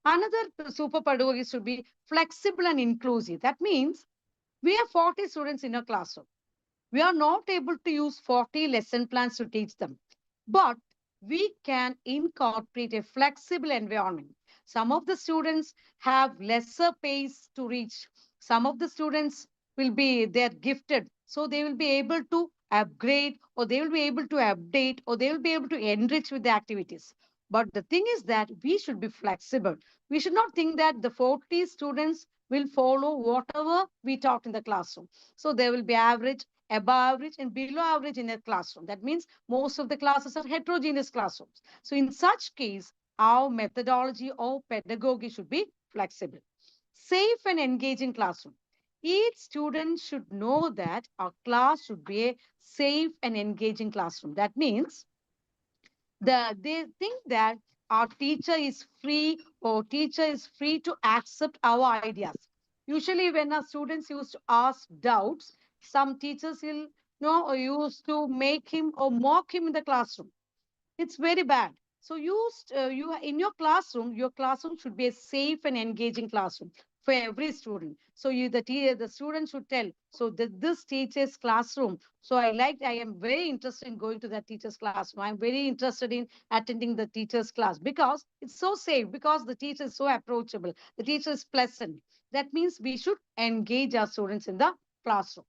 Another super pedagogy should be flexible and inclusive. That means we have 40 students in a classroom. We are not able to use 40 lesson plans to teach them, but we can incorporate a flexible environment. Some of the students have lesser pace to reach. Some of the students they're gifted. So they will be able to upgrade, or they will be able to update, or they will be able to enrich with the activities. But the thing is that we should be flexible. We should not think that the 40 students will follow whatever we taught in the classroom. So there will be average, above average, and below average in a classroom. That means most of the classes are heterogeneous classrooms. So in such case, our methodology or pedagogy should be flexible. Safe and engaging classroom. Each student should know that our class should be a safe and engaging classroom. That means they think that our teacher is free, or teacher is free to accept our ideas. Usually when our students used to ask doubts, some teachers will used to make him or mock him in the classroom. It's very bad. So you in your classroom should be a safe and engaging classroom for every student. So the student should tell, so this teacher's classroom. So I am very interested in going to that teacher's classroom. I'm very interested in attending the teacher's class because it's so safe, because the teacher is so approachable. The teacher is pleasant. That means we should engage our students in the classroom.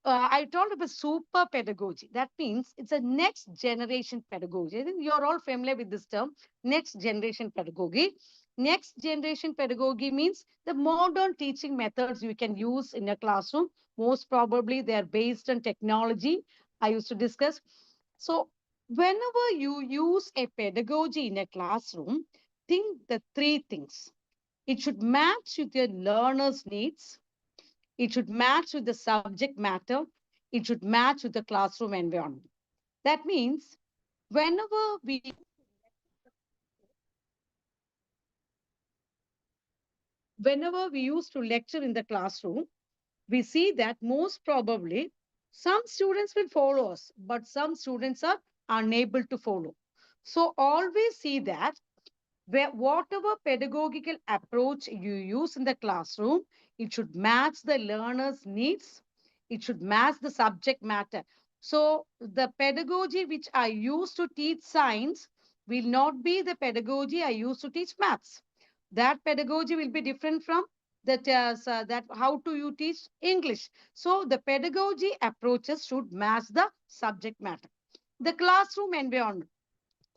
I told about super pedagogy. That means it's a next generation pedagogy. I think you're all familiar with this term, next generation pedagogy. Next generation pedagogy means the modern teaching methods you can use in a classroom. Most probably they're based on technology. I used to discuss. So whenever you use a pedagogy in a classroom, think the three things. It should match with your learner's needs. It should match with the subject matter. It should match with the classroom environment. That means whenever we used to lecture in the classroom, we see that most probably some students will follow us, but some students are unable to follow. So always see that whatever pedagogical approach you use in the classroom, it should match the learner's needs. It should match the subject matter. So the pedagogy which I use to teach science will not be the pedagogy I use to teach maths. That pedagogy will be different from that how to you teach English. So the pedagogy approaches should match the subject matter. The classroom environment.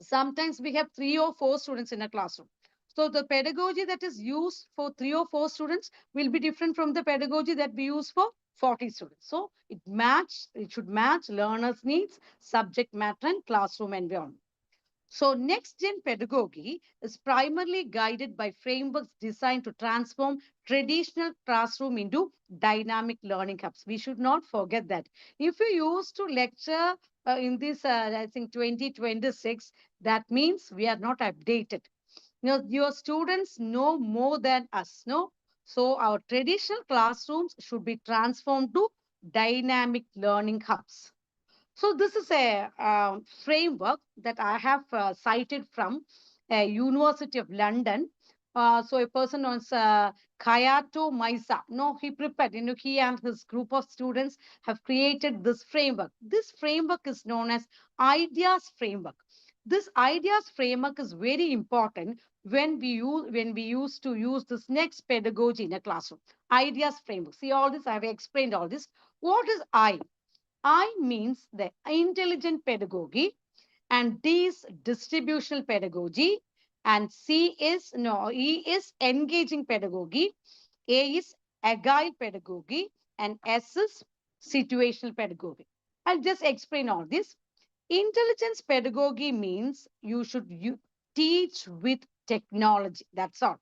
Sometimes we have 3 or 4 students in a classroom. So the pedagogy that is used for 3 or 4 students will be different from the pedagogy that we use for 40 students. So it should match learners' needs, subject matter, and classroom environment. So next gen pedagogy is primarily guided by frameworks designed to transform traditional classroom into dynamic learning hubs. We should not forget that. If you used to lecture in this, I think 2026, that means we are not updated. Your students know more than us, no? So our traditional classrooms should be transformed to dynamic learning hubs. So this is a framework that I have cited from University of London. So a person on Kayato Maisa, no, he prepared, he and his group of students have created this framework. This framework is known as ideas framework. This ideas framework is very important when we use to use this next pedagogy in a classroom. Ideas framework. See all this, I have explained all this. What is I means the intelligent pedagogy, and D is distributional pedagogy, and E is engaging pedagogy, A is agile pedagogy, and S is situational pedagogy. I'll just explain all this. Intelligence pedagogy means you teach with technology. That's all.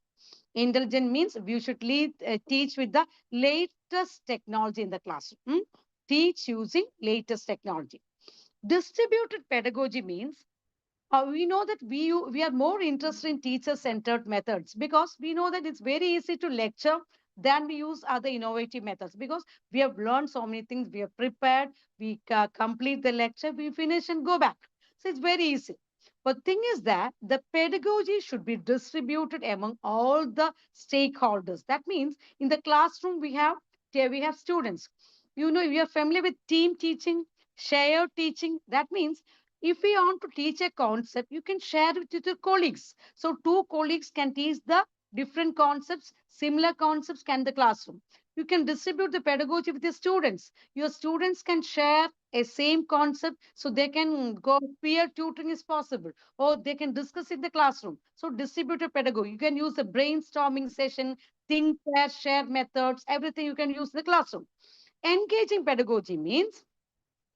Intelligent means we should teach with the latest technology in the classroom. Teach using latest technology. Distributed pedagogy means we know that we are more interested in teacher-centered methods because we know that it's very easy to lecture than we use other innovative methods because we have learned so many things, we are prepared, we complete the lecture, we finish and go back. So it's very easy. But thing is that the pedagogy should be distributed among all the stakeholders. That means in the classroom we have students. You know, you are familiar with team teaching, shared teaching. That means if we want to teach a concept, you can share it with your colleagues. So two colleagues can teach the different concepts, similar concepts can the classroom. You can distribute the pedagogy with your students. Your students can share a same concept, so they can go peer tutoring is possible, or they can discuss in the classroom. So distributed pedagogy, you can use a brainstorming session, think, pair, share methods, everything you can use in the classroom. Engaging pedagogy means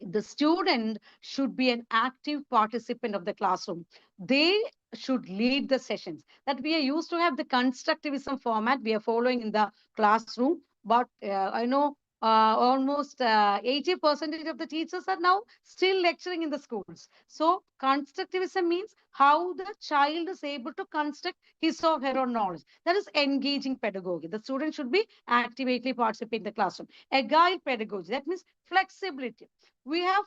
the student should be an active participant of the classroom. They should lead the sessions. That we are used to have the constructivism format we are following in the classroom, but I know almost 80% of the teachers are now still lecturing in the schools. So constructivism means how the child is able to construct his or her own knowledge. That is engaging pedagogy. The student should be actively participate in the classroom. Agile pedagogy, that means flexibility. We have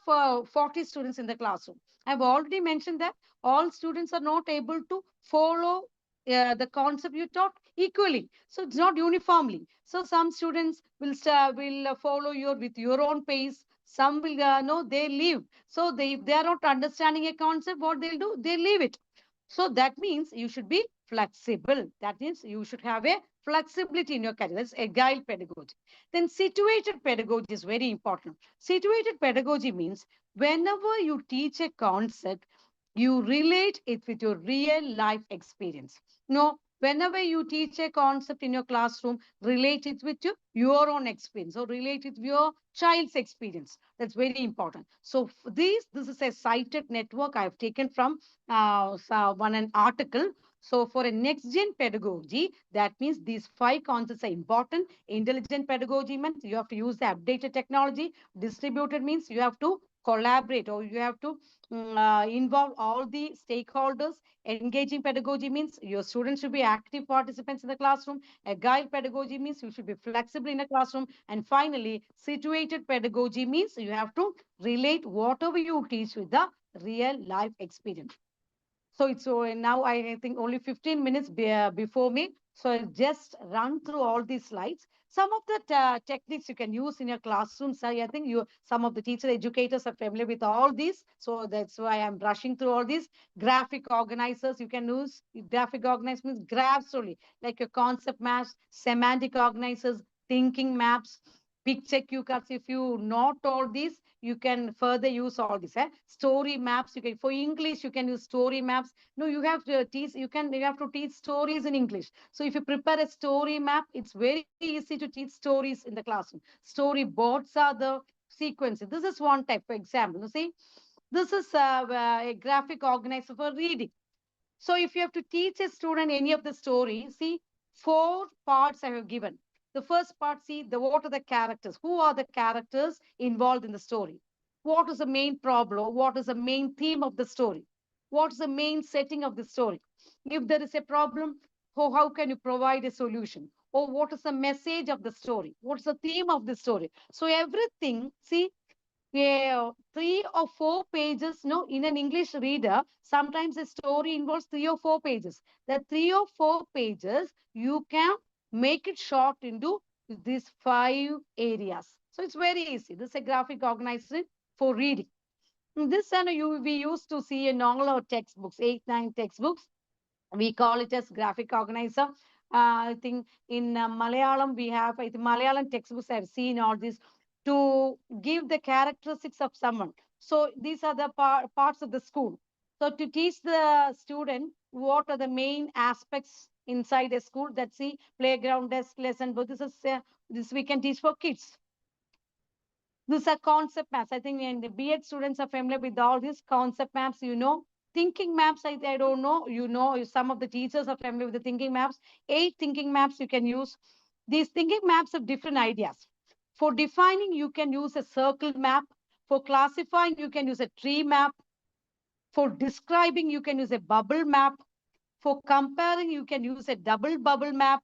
40 students in the classroom. I've already mentioned that all students are not able to follow the concept you taught equally. So it's not uniformly. So some students will follow your with your own pace. Some will know they leave. So if they are not understanding a concept, what they'll do, they leave it. So that means you should be flexible. That means you should have a flexibility in your career. That's agile pedagogy. Then situated pedagogy is very important. Situated pedagogy means whenever you teach a concept, you relate it with your real life experience. No, whenever you teach a concept in your classroom, relate it with your own experience or relate it with your child's experience. That's very important. So this is a cited network I have taken from an article. So for a next gen pedagogy, that means these 5 concepts are important. Intelligent pedagogy means you have to use the updated technology. Distributed means you have to collaborate or you have to involve all the stakeholders. Engaging pedagogy means your students should be active participants in the classroom. Agile pedagogy means you should be flexible in the classroom. And finally, situated pedagogy means you have to relate whatever you teach with the real life experience. So it's now I think only 15 minutes before me. So I'll just run through all these slides. Some of the techniques you can use in your classrooms. I think some of the teacher educators are familiar with all these. So that's why I'm rushing through all these. Graphic organizers you can use. Graphic organizers means graphs only, like your concept maps, semantic organizers, thinking maps, picture cue cards. If you note all these, you can further use all this. Story maps. You can for English you can use story maps. No, you have to teach. You have to teach stories in English. So if you prepare a story map, it's very easy to teach stories in the classroom. Storyboards are the sequences. This is one type. For example, you see, this is a graphic organizer for reading. So if you have to teach a student any of the story, see, 4 parts I have given. The first part, see, what are the characters? Who are the characters involved in the story? What is the main problem? What is the main theme of the story? What is the main setting of the story? If there is a problem, how can you provide a solution? Or what is the message of the story? What's the theme of the story? So everything, see, 3 or 4 pages. No, in an English reader, sometimes a story involves 3 or 4 pages. The 3 or 4 pages, you can make it short into these 5 areas. So it's very easy. This is a graphic organizer for reading. This we used to see in all our textbooks, 8, 9 textbooks. We call it as graphic organizer. I think in Malayalam, we have, I think Malayalam textbooks I've seen all this to give the characteristics of someone. So these are the parts of the school. So to teach the student what are the main aspects inside a school, that's the playground, desk, lesson, but this we can teach for kids. These are concept maps. I think the B.Ed students are familiar with all these concept maps, Thinking maps, I don't know. Some of the teachers are familiar with the thinking maps. 8 thinking maps you can use. These thinking maps have different ideas. For defining, you can use a circle map. For classifying, you can use a tree map. For describing, you can use a bubble map. For comparing, you can use a double bubble map.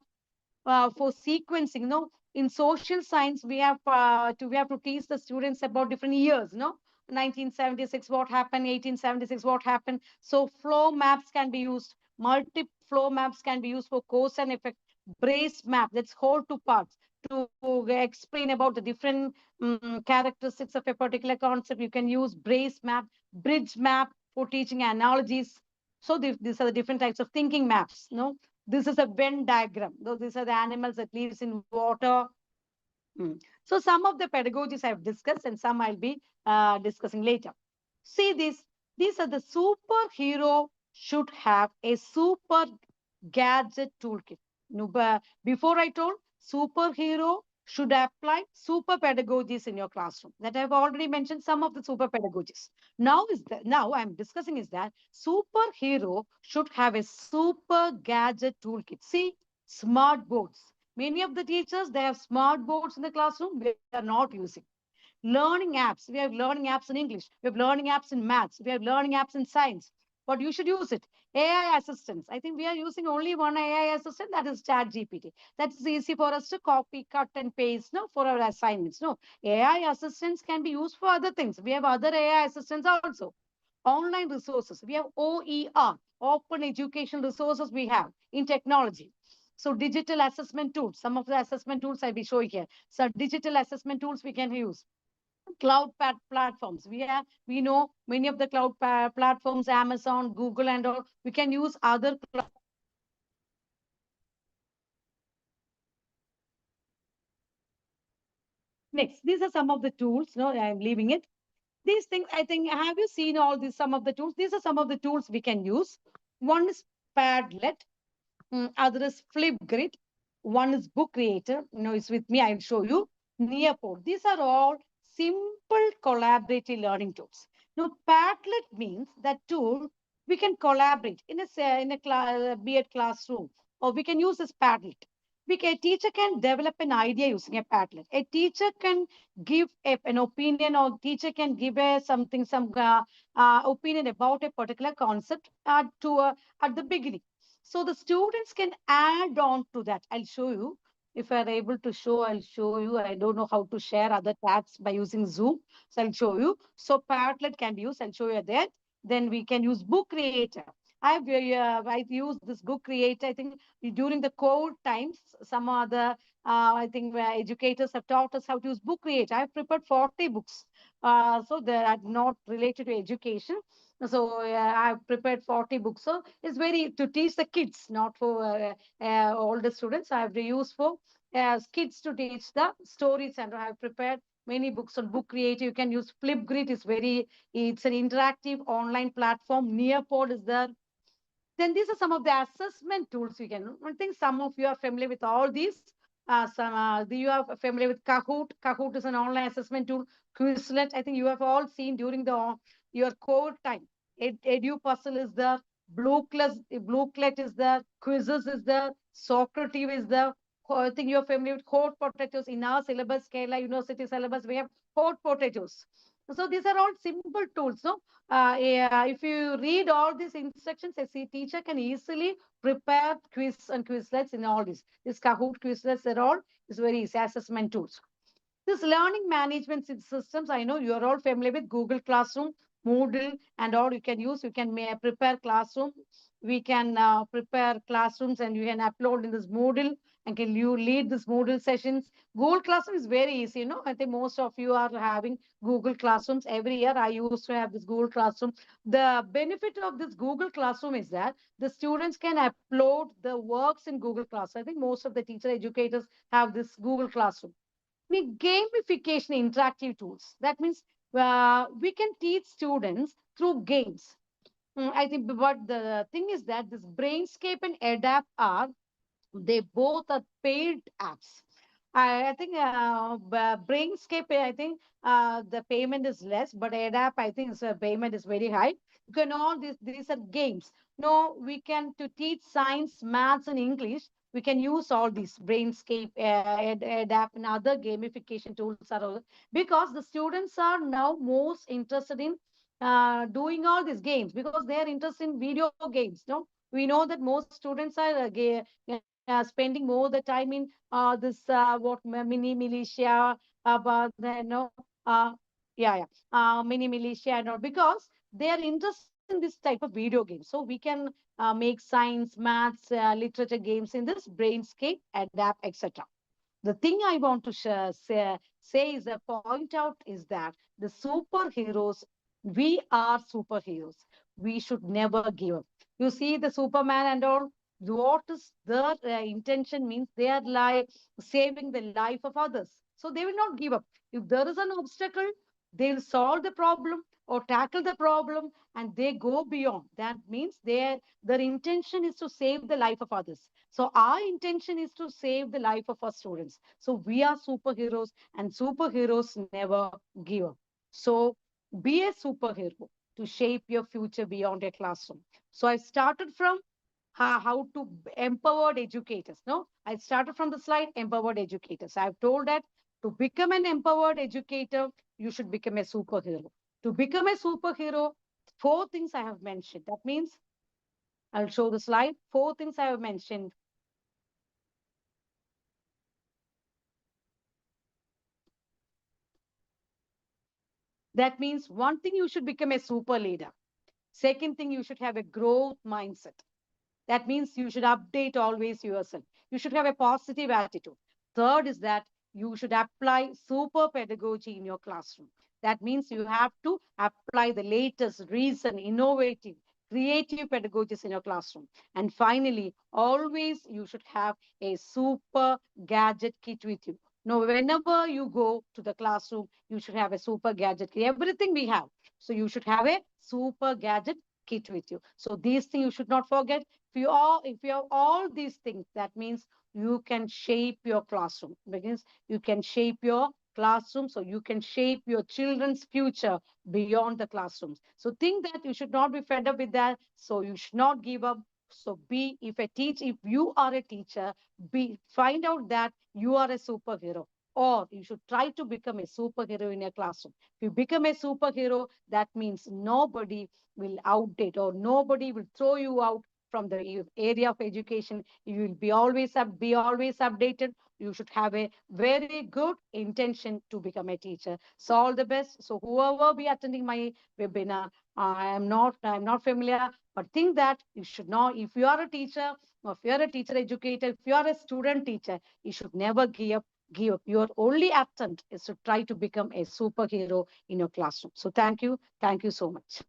For sequencing, in social science, we have to teach the students about different years, 1976, what happened, 1876, what happened. So flow maps can be used. Multi flow maps can be used for cause and effect. Brace map, that's whole 2 parts. to explain about the different characteristics of a particular concept. You can use brace map, bridge map for teaching analogies. So these are the different types of thinking maps. No, this is a Venn diagram. Though these are the animals that lives in water. So some of the pedagogies I've discussed and some I'll be discussing later. See this. These are the superhero should have a super gadget toolkit. Before I told superhero should apply super pedagogies in your classroom. That I've already mentioned some of the super pedagogies. Now I'm discussing is that superhero should have a super gadget toolkit. See, smart boards. Many of the teachers, they have smart boards in the classroom, we are not using. Learning apps, we have learning apps in English, we have learning apps in maths, we have learning apps in science, but you should use it. AI assistants, I think we are using only one AI assistant, that is ChatGPT. That's easy for us to copy, cut and paste, no, for our assignments. No, AI assistants can be used for other things. We have other AI assistants also. Online resources, we have OER, open education resources we have in technology. So digital assessment tools, some of the assessment tools I'll be showing here. So digital assessment tools we can use. Cloud platforms. We know many of the cloud platforms, Amazon, Google, and all. We can use other cloud. Next, these are some of the tools. No, I'm leaving it. These things, I think, have you seen all these? Some of the tools. These are some of the tools we can use. One is Padlet. Other is Flipgrid. One is Book Creator. It's with me. I'll show you. Nearport. These are all simple collaborative learning tools. Now, Padlet means that tool we can collaborate in a B.Ed classroom, or we can use this Padlet. A teacher can develop an idea using a Padlet. A teacher can give an opinion, or teacher can give some opinion about a particular concept at the beginning. So the students can add on to that. I'll show you. If I'm able to show, I'll show you. I don't know how to share other tabs by using Zoom. So I'll show you. So Padlet can be used. I'll show you that. Then we can use Book Creator. I've used this Book Creator. I think during the COVID times, some other I think educators have taught us how to use Book Creator. I've prepared 40 books. So they are not related to education. So I've prepared 40 books. So it's very to teach the kids, not for older students. I've used for kids to teach the stories, and I've prepared many books on Book Creator. You can use Flipgrid. It's an interactive online platform. Nearpod is there. Then these are some of the assessment tools you can. I think some of you are familiar with all these. You are familiar with Kahoot. Kahoot is an online assessment tool. Quizlet, I think you have all seen during your COVID time. EduPuzzle is there. Blueclet is there. Quizzes is there. Socrative is there. I think you're familiar with hot potatoes. In our syllabus, Kerala University syllabus, we have hot potatoes. So these are all simple tools. No, if you read all these instructions, a teacher can easily prepare quiz and Quizlets in all this. This Kahoot Quizlets are all is very easy assessment tools. This learning management systems, I know you are all familiar with Google Classroom, Moodle, and all you can use. You can prepare classroom. We can prepare classrooms and you can upload in this Moodle and can you lead this Moodle sessions. Google Classroom is very easy. I think most of you are having Google Classrooms. Every year I used to have this Google Classroom. The benefit of this Google Classroom is that the students can upload the works in Google Classroom. I think most of the teacher educators have this Google Classroom. Gamification interactive tools. That means we can teach students through games. I think, but the thing is that this Brainscape and Adapt they both are paid apps. I think Brainscape, I think the payment is less, but Adapt, I think payment is very high. You can all these are games. No, we can to teach science, maths, and English. We can use all these Brainscape, Adapt, and other gamification tools are all, because the students are now most interested in doing all these games because they are interested in video games. No, we know that most students are spending more the time in this what mini militia about mini militia and all, because they are interested in this type of video games. So we can make science, maths, literature games in this Brainscape, Adapt, etc. The thing I want to say is a point out is that the superheroes, we are superheroes. We should never give up. You see the Superman and all, what is their intention means they are like saving the life of others. So they will not give up. If there is an obstacle, they will solve the problem or tackle the problem and they go beyond. That means their intention is to save the life of others. So our intention is to save the life of our students. So we are superheroes and superheroes never give up. So be a superhero to shape your future beyond a classroom. So I started from how to empowered educators. No, I started from the slide empowered educators. I've told that to become an empowered educator, you should become a superhero. To become a superhero, 4 things I have mentioned. That means I'll show the slide. 4 things I have mentioned. That means one thing, you should become a super leader. Second thing, you should have a growth mindset. That means you should update always yourself. You should have a positive attitude. Third is that you should apply super pedagogy in your classroom. That means you have to apply the latest, recent, innovative, creative pedagogies in your classroom. And finally, always you should have a super gadget kit with you. Now, whenever you go to the classroom, you should have a super gadget kit. Everything we have. So you should have a super gadget kit with you. So these things you should not forget. If you have all these things, that means you can shape your classroom. Because you can shape your classroom, so you can shape your children's future beyond the classrooms. So think that you should not be fed up with that. So you should not give up. So if you are a teacher, find out that you are a superhero, or you should try to become a superhero in your classroom. If you become a superhero, that means nobody will outdate or nobody will throw you out from the area of education. You will be always updated. You should have a very good intention to become a teacher. So all the best. So whoever be attending my webinar, I'm not familiar, but think that you should know, if you are a teacher, or if you are a teacher educator, if you are a student teacher, you should never give up. Your only attempt is to try to become a superhero in your classroom. So thank you so much.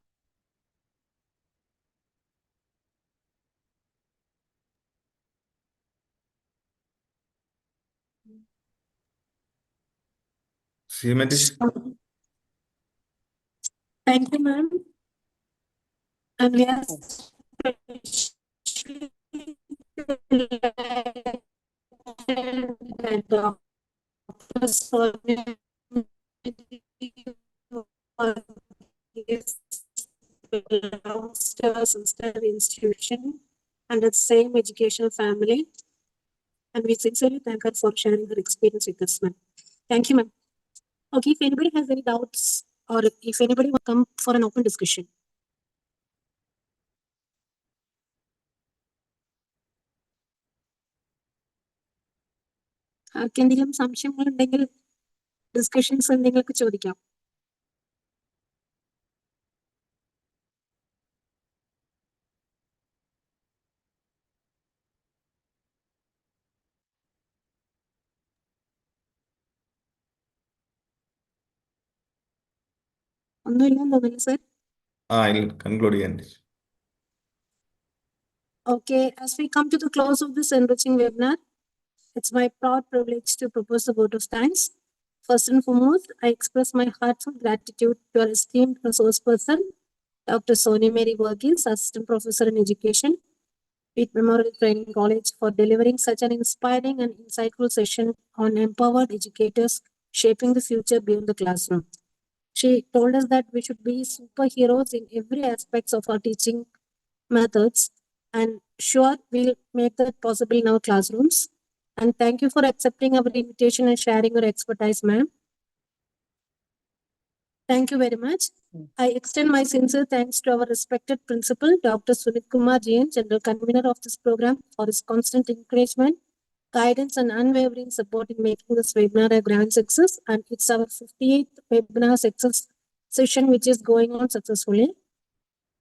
See, teacher. Thank you, ma'am. And we are Dr. Sony belongs to a sister institution and the same educational family. And we sincerely thank her for sharing her experience with us, ma'am. Thank you, ma'am. Okay, if anybody has any doubts or if anybody will come for an open discussion. എന്തെങ്കിലും സംശയങ്ങൾ ഉണ്ടെങ്കിൽ discussions നിങ്ങൾക്ക് ചോദിക്കാം. ഒന്നുമില്ലെന്ന് തോന്നുന്നു sir. I'll conclude again, teacher. Okay, as we come to the close of this enriching webinar, it's my proud privilege to propose a vote of thanks. First and foremost, I express my heartfelt gratitude to our esteemed resource person, Dr. Sony Mary Varghese, Assistant Professor in Education, Peet Memorial Training College, for delivering such an inspiring and insightful session on empowered educators shaping the future beyond the classroom. She told us that we should be superheroes in every aspect of our teaching methods, and sure we'll make that possible in our classrooms. And thank you for accepting our invitation and sharing your expertise, ma'am. Thank you very much. I extend my sincere thanks to our respected principal, Dr. Sunit Kumar Jain, General Convener of this program, for his constant encouragement, guidance, and unwavering support in making this webinar a grand success. And it's our 58th webinar success session, which is going on successfully.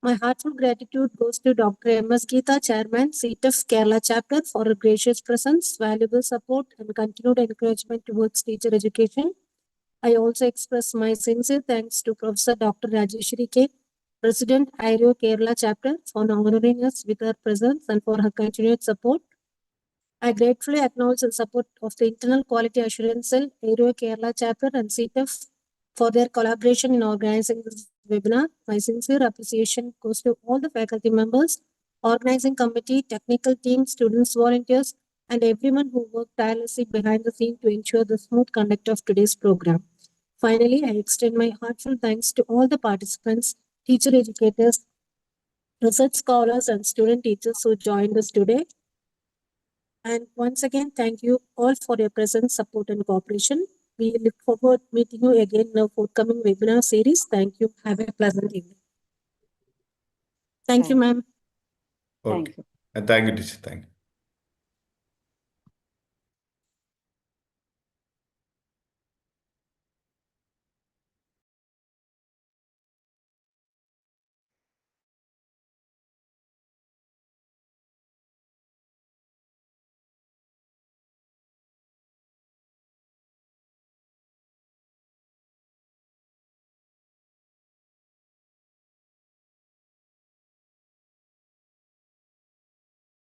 My heartfelt gratitude goes to Dr. M.S. Geeta, Chairman, CTF Kerala Chapter, for her gracious presence, valuable support, and continued encouragement towards teacher education. I also express my sincere thanks to Professor Dr. Rajeshwari K, President, IRO Kerala Chapter, for honoring us with her presence and for her continued support. I gratefully acknowledge the support of the Internal Quality Assurance Cell, IRO Kerala Chapter, and CTF for their collaboration in organizing this webinar. My sincere appreciation goes to all the faculty members, organizing committee, technical team, students, volunteers, and everyone who worked tirelessly behind the scene to ensure the smooth conduct of today's program. Finally, I extend my heartfelt thanks to all the participants, teacher educators, research scholars, and student teachers who joined us today. And once again, thank you all for your presence, support, and cooperation. We look forward to meeting you again in our forthcoming webinar series. Thank you. Have a pleasant evening. Thank you, ma'am. Okay. Thank you. Thank you, teacher. Thank you.